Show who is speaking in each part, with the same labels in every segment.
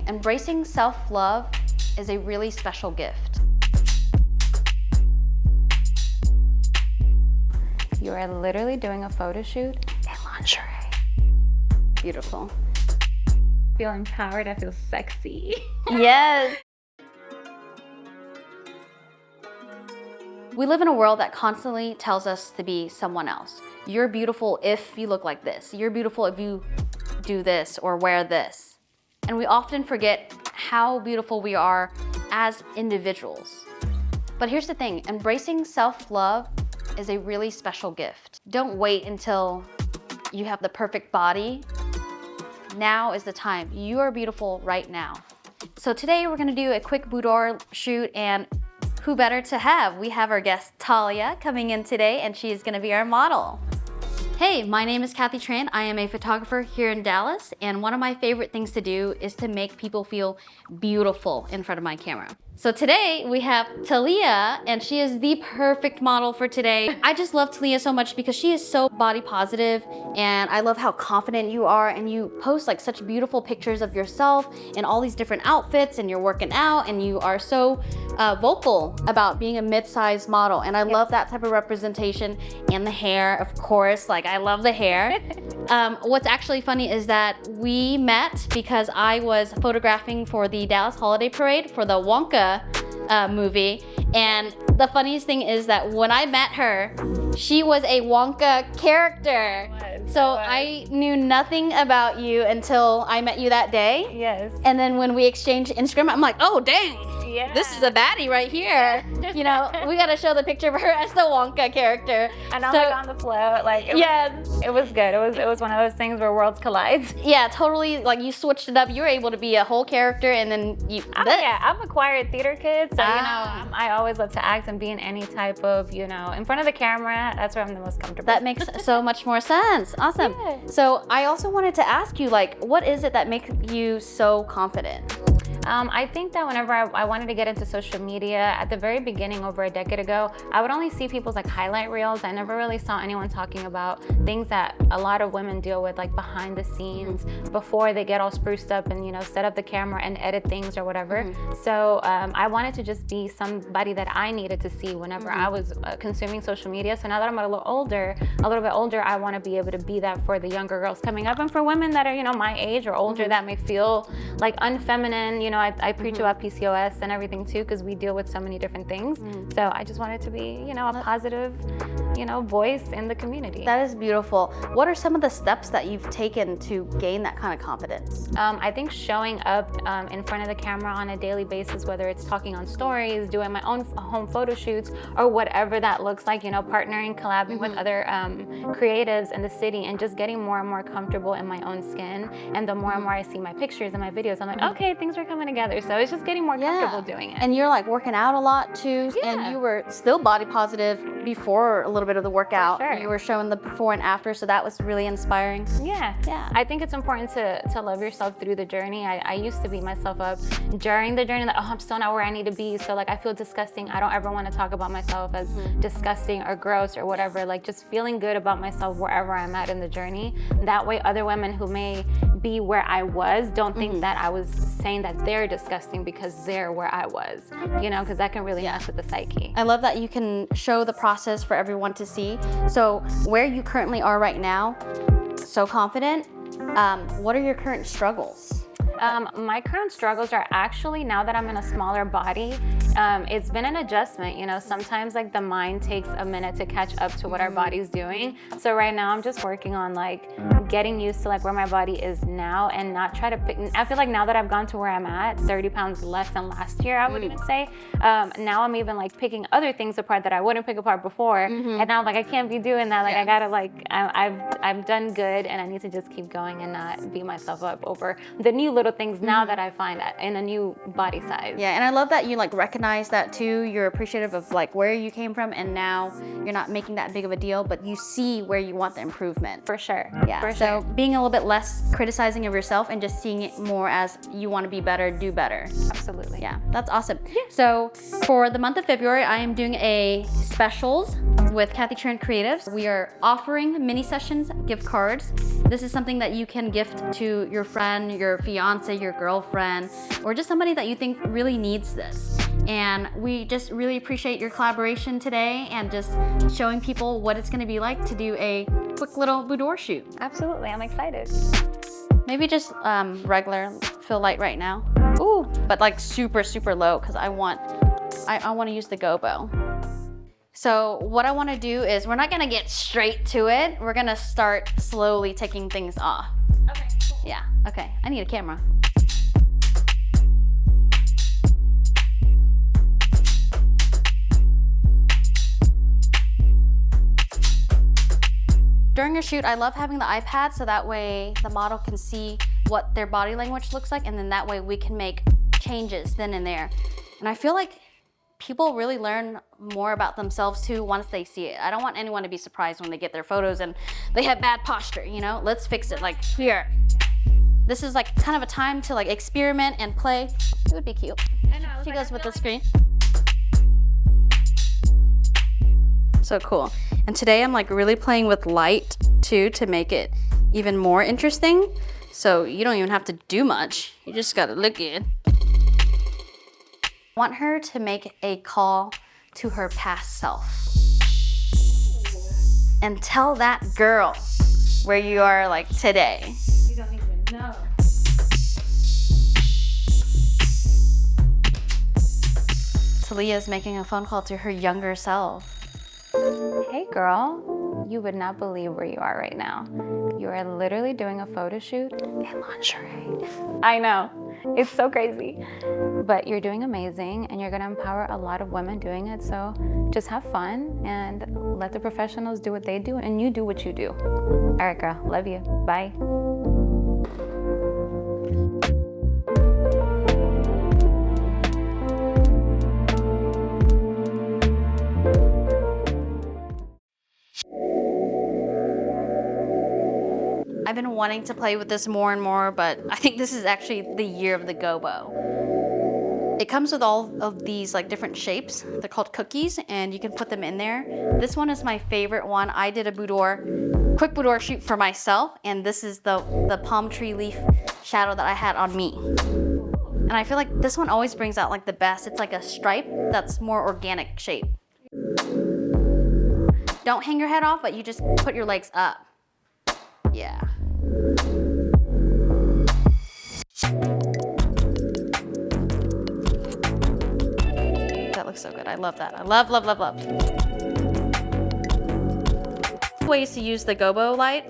Speaker 1: embracing self-love is a really special gift.
Speaker 2: You are literally doing a photo shoot
Speaker 1: in lingerie. Beautiful.
Speaker 2: I feel empowered, I feel sexy.
Speaker 1: Yes. We live in a world that constantly tells us to be someone else. You're beautiful if you look like this. You're beautiful if you do this or wear this. And we often forget how beautiful we are as individuals. But here's the thing, embracing self-love is a really special gift. Don't wait until you have the perfect body. Now is the time. You are beautiful right now. So today we're gonna do a quick boudoir shoot, and who better to have? We have our guest Thalia coming in today, and she is gonna be our model. Hey, my name is Kathy Tran. I am a photographer here in Dallas, and one of my favorite things to do is to make people feel beautiful in front of my camera. So today we have Thalia, and she is the perfect model for today. I just love Thalia so much because she is so body positive, and I love how confident you are, and you post like such beautiful pictures of yourself in all these different outfits, and you're working out, and you are so vocal about being a mid-sized model, and I love that type of representation. And the hair, of course, like I love the hair. What's actually funny is that we met because I was photographing for the Dallas Holiday Parade for the Wonka movie, and the funniest thing is that when I met her, she was a Wonka character. I knew nothing about you until I met you that day.
Speaker 2: Yes.
Speaker 1: And then when we exchanged Instagram, I'm like, oh dang,
Speaker 2: yeah,
Speaker 1: this is a baddie right here. You know, we gotta show the picture of her as the Wonka character.
Speaker 2: And I'm like on the float, like it was good. It was one of those things where worlds collide.
Speaker 1: Yeah, totally. Like you switched it up. You were able to be a whole character, and then you.
Speaker 2: I'm a choir theater kid, so I always love to act and be in any type of in front of the camera. That's where I'm the most comfortable.
Speaker 1: That makes so much more sense. Awesome. Yeah. So I also wanted to ask you, like, what is it that makes you so confident?
Speaker 2: I think that whenever I wanted to get into social media, at the very beginning, over a decade ago, I would only see people's like highlight reels. I never really saw anyone talking about things that a lot of women deal with, like behind the scenes, before they get all spruced up and set up the camera and edit things or whatever. So I wanted to just be somebody that I needed to see whenever I was consuming social media. So now that I'm a little bit older, I want to be able to be that for the younger girls coming up, and for women that are my age or older that may feel like unfeminine. I preach about PCOS and everything too, because we deal with so many different things. So I just wanted to be, a positive, voice in the community.
Speaker 1: That is beautiful. What are some of the steps that you've taken to gain that kind of confidence?
Speaker 2: I think showing up in front of the camera on a daily basis, whether it's talking on stories, doing my own home photo shoots, or whatever that looks like, partnering, collabing with other creatives in the city, and just getting more and more comfortable in my own skin. And the more and more I see my pictures and my videos, I'm like, okay, things are coming together. So it's just getting more comfortable doing it.
Speaker 1: And you're like working out a lot too, and you were still body positive before a little bit of the workout.
Speaker 2: Sure.
Speaker 1: You were showing the before and after, so that was really inspiring.
Speaker 2: Yeah. I think it's important to love yourself through the journey. I used to beat myself up during the journey, like, oh, I'm still not where I need to be, so like I feel disgusting. I don't ever want to talk about myself as disgusting or gross or whatever. Like just feeling good about myself wherever I'm at in the journey. That way other women who may be where I was don't think that I was saying that they're disgusting because they're where I was, because that can really mess with the psyche.
Speaker 1: I love that you can show the process for everyone to see. So where you currently are right now, so confident, what are your current struggles?
Speaker 2: My current struggles are actually, now that I'm in a smaller body, it's been an adjustment. Sometimes like the mind takes a minute to catch up to what our body's doing. So right now I'm just working on like getting used to like where my body is now, and not try to pick. I feel like now that I've gone to where I'm at, 30 pounds less than last year, I would even say, now I'm even like picking other things apart that I wouldn't pick apart before. And now I'm like, I can't be doing that. Like I gotta I've done good, and I need to just keep going and not beat myself up over the new little things now that I find in a new body size.
Speaker 1: Yeah, and I love that you like recognize that too. You're appreciative of like where you came from, and now you're not making that big of a deal, but you see where you want the improvement.
Speaker 2: For sure.
Speaker 1: Yeah.
Speaker 2: For
Speaker 1: so
Speaker 2: sure.
Speaker 1: being a little bit less criticizing of yourself and just seeing it more as you want to be better, do better.
Speaker 2: Absolutely.
Speaker 1: Yeah, that's awesome. Yeah. So for the month of February, I am doing a specials with Kathy Tran Creatives. We are offering mini sessions gift cards. This is something that you can gift to your friend, your fiance, your girlfriend, or just somebody that you think really needs this. And we just really appreciate your collaboration today and just showing people what it's gonna be like to do a quick little boudoir shoot.
Speaker 2: Absolutely, I'm excited.
Speaker 1: Maybe just regular fill light right now. Ooh, but like super, super low because I want to use the gobo. So what I want to do is we're not going to get straight to it. We're going to start slowly taking things off.
Speaker 2: Okay, cool.
Speaker 1: Yeah, okay. I need a camera. During a shoot, I love having the iPad so that way the model can see what their body language looks like, and then that way we can make changes then and there. And I feel like people really learn more about themselves too once they see it. I don't want anyone to be surprised when they get their photos and they have bad posture, you know? Let's fix it, like here. This is like kind of a time to like experiment and play. It would be cute.
Speaker 2: I know,
Speaker 1: She goes with the screen. So cool. And today I'm like really playing with light too to make it even more interesting. So you don't even have to do much. You just gotta look good. I want her to make a call to her past self. And tell that girl where you are like today.
Speaker 2: You don't even know.
Speaker 1: Thalia's making a phone call to her younger self.
Speaker 2: Hey girl, you would not believe where you are right now. You are literally doing a photo shoot in lingerie. I know, it's so crazy. But you're doing amazing and you're gonna empower a lot of women doing it. So just have fun and let the professionals do what they do and you do what you do. All right girl, love you, bye.
Speaker 1: I've been wanting to play with this more and more, but I think this is actually the year of the gobo. It comes with all of these like different shapes. They're called cookies and you can put them in there. This one is my favorite one. I did a quick boudoir shoot for myself, and this is the palm tree leaf shadow that I had on me. And I feel like this one always brings out like the best. It's like a stripe that's more organic shape. Don't hang your head off, but you just put your legs up. Yeah. That looks so good. I love that. I love, love, love, love. Ways to use the gobo light.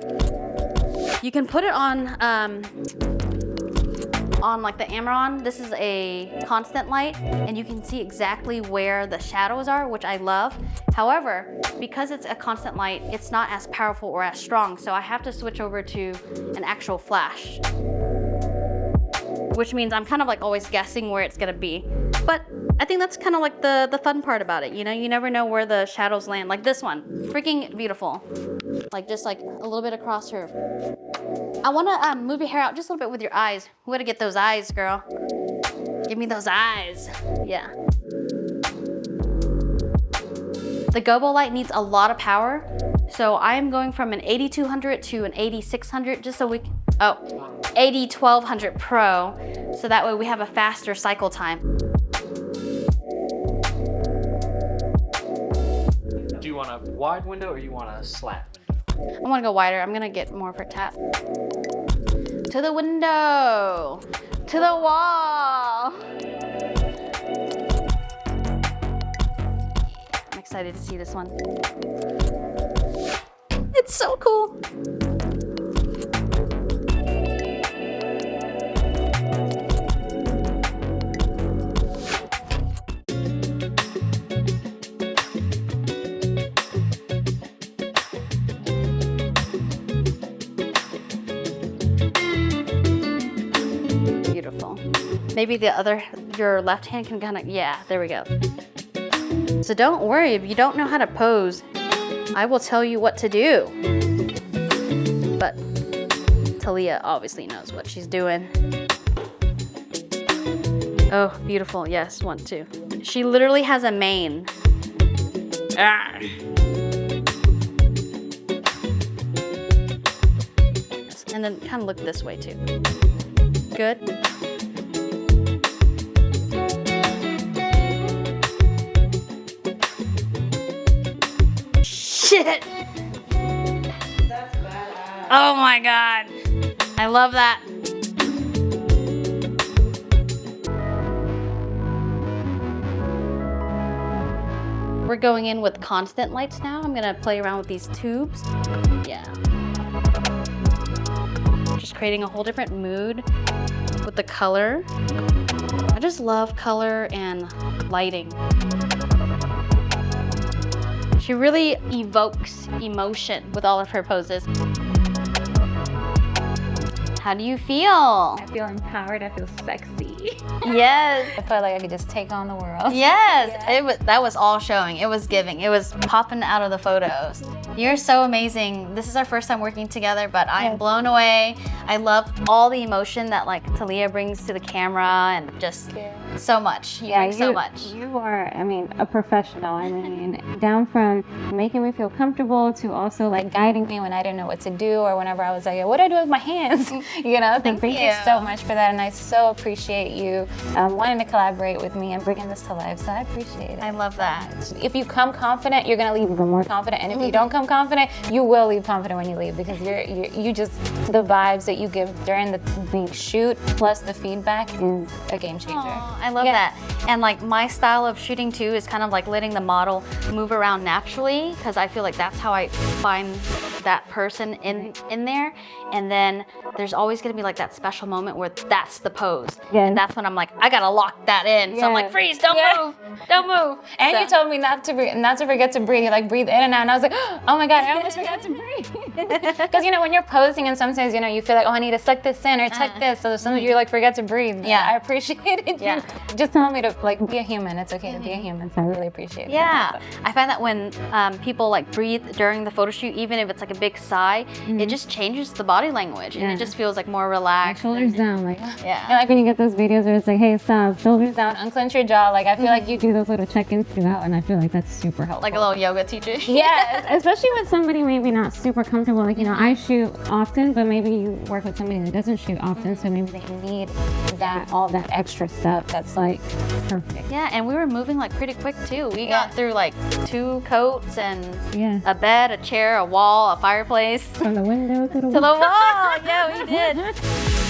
Speaker 1: You can put it on like the Amaron. This is a constant light and you can see exactly where the shadows are, which I love. However, because it's a constant light, it's not as powerful or as strong, so I have to switch over to an actual flash, which means I'm kind of like always guessing where it's gonna be. But I think that's kind of like the fun part about it, you know? You never know where the shadows land. Like this one, freaking beautiful. Like just like a little bit across her. I wanna move your hair out just a little bit with your eyes. We gotta get those eyes, girl. Give me those eyes. Yeah. The gobo light needs a lot of power, so I am going from an 8200 to an 8600 just so we can, 80-1200 Pro, so that way we have a faster cycle time.
Speaker 3: Do you want a wide window or you want a slat window?
Speaker 1: I want to go wider. I'm gonna get more of her tap. To the window, to the wall. I'm excited to see this one. It's so cool. Beautiful. Maybe your left hand can kind of, yeah, there we go. So don't worry if you don't know how to pose. I will tell you what to do. But Thalia obviously knows what she's doing. Oh, beautiful. Yes, 1, 2. She literally has a mane. Ah. And then kind of look this way too. Good. Shit!
Speaker 2: That's badass.
Speaker 1: Oh my God. I love that. We're going in with constant lights now. I'm gonna play around with these tubes. Yeah. Just creating a whole different mood with the color. I just love color and lighting. She really evokes emotion with all of her poses. How do you feel?
Speaker 2: I feel empowered. I feel sexy.
Speaker 1: Yes.
Speaker 2: I felt like I could just take on the world.
Speaker 1: Yes. That was all showing. It was giving. It was popping out of the photos. You're so amazing. This is our first time working together, but I'm blown away. I love all the emotion that like Thalia brings to the camera and just so much. You bring so much.
Speaker 2: You are, I mean, a professional. I mean, down from making me feel comfortable to also like guiding me when I didn't know what to do or whenever I was like, what do I do with my hands? You know, thank you so much for that. And I so appreciate you wanting to collaborate with me and bringing this to life. So I appreciate it.
Speaker 1: I love that.
Speaker 2: If you come confident, you're going to leave even more confident. And if you don't come confident, you will leave confident when you leave because you just, the vibes that you give during the shoot plus the feedback is a game changer.
Speaker 1: Aww, I love that. And like my style of shooting too is kind of like letting the model move around naturally because I feel like that's how I find that person in there. And then there's always gonna be like that special moment where that's the pose. And that's when I'm like, I gotta lock that in. So I'm like, freeze, don't move, don't move.
Speaker 2: And
Speaker 1: so.
Speaker 2: you told me not to forget to breathe. You like breathe in and out. And I was like, oh my God, I almost forgot to breathe. Because you know, when you're posing and sometimes, you know, you feel like, oh, I need to suck this in or tuck this. So sometimes you like forget to breathe.
Speaker 1: Yeah.
Speaker 2: I appreciated you just telling me to like be a human. It's okay to be a human. So I really appreciate it.
Speaker 1: Yeah. I find that when people like breathe during the photo shoot, even if it's like a big sigh, it just changes the body language and it just feels like more relaxed.
Speaker 2: Shoulders down, like
Speaker 1: yeah.
Speaker 2: And like when you get those videos where it's like, hey, stop, shoulders down, unclench your jaw. Like I feel like you do those little check-ins throughout, and I feel like that's super helpful.
Speaker 1: Like a little yoga teacher.
Speaker 2: Yes, especially with somebody maybe not super comfortable. Like, you know, I shoot often, but maybe you work with somebody that doesn't shoot often, so maybe they need all that extra stuff that's like perfect.
Speaker 1: Yeah, and we were moving like pretty quick too. We got through like 2 coats and a bed, a chair, a wall, a fireplace.
Speaker 2: From the window to the
Speaker 1: wall. Yeah, we did.